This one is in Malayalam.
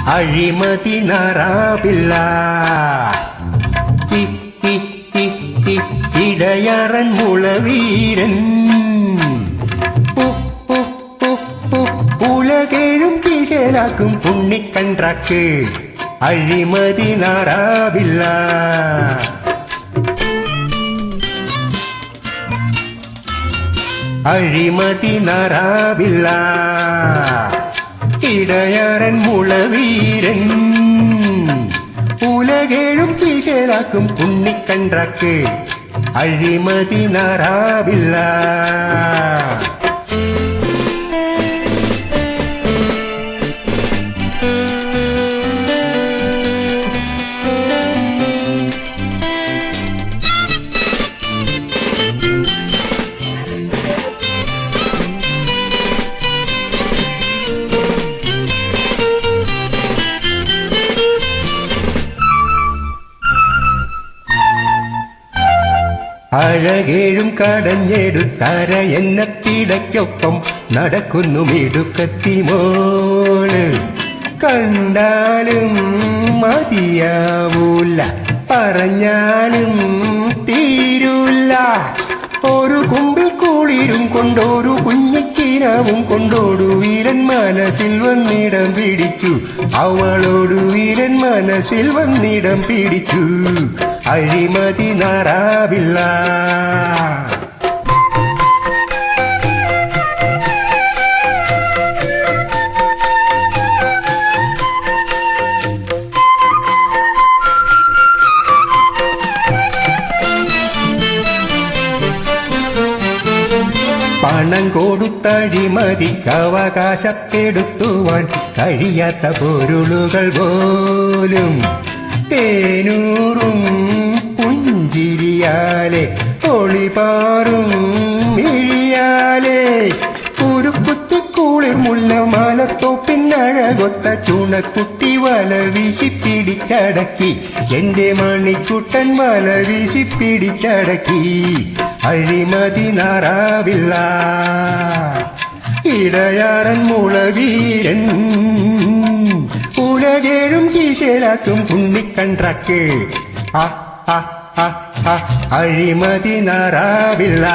അഴിമതി നാറാവില്ല. ഇടയറൻ മുളവീരൻ ഉലകേഴും കീശലാക്കും പുണ്ണിക്കൻട്രാക്ക്. അഴിമതി നാറാവില്ല. അഴിമതി നാറാവില്ല. ഇടയറൻ മുളവീരൻ ഉലകേഴും കീശലാക്കും പുണ്ണിക്കൻട്രാക്ക്. അഴിമതി നാറാവില്ല. അഴകേഴും കടഞ്ഞെടുത്തര എന്നെ പിടയ്ക്കൊപ്പം നടക്കുന്നു മിടുക്കത്തി മോള്. കണ്ടാലും മതിയാവൂല, പറഞ്ഞാലും തീരൂല. ഒരു കുമ്പിൽ കുളിരും കൊണ്ടൊരു കുഞ്ഞിക്കിനാവും കൊണ്ടോടു വീരൻ മനസ്സിൽ വന്നിടം പിടിച്ചു. അവളോടു വീരൻ മനസ്സിൽ വന്നിടം പിടിച്ചു. അഴിമതി നാറാവില്ല. പണം കൊടുത്തഴിമതിക്കവകാശപ്പെടുത്തുവാൻ കഴിയാത്ത പൊരുളുകൾ പോലും തേനൂറും പുഞ്ചിരിയാലെ ഒളിപാറും മിഴിയാലെ കുരുക്കുത്തിക്കുളിർ മുല്ലമാലത്തോപ്പിനഴകൊത്ത ചുണക്കുട്ടി വല വീശി പിടിച്ചടക്കി. എന്റെ മണിക്കുട്ടൻ വല വീശി പിടിച്ചടക്കി. അഴിമതി നാറാവില്ല. ഇടയാറൻ മുളവീരൻ ഉലകേഴും കീശലാക്കും പുണ്ണിക്കൻട്രാക്ക്. അഴിമതി നാറാവില്ല.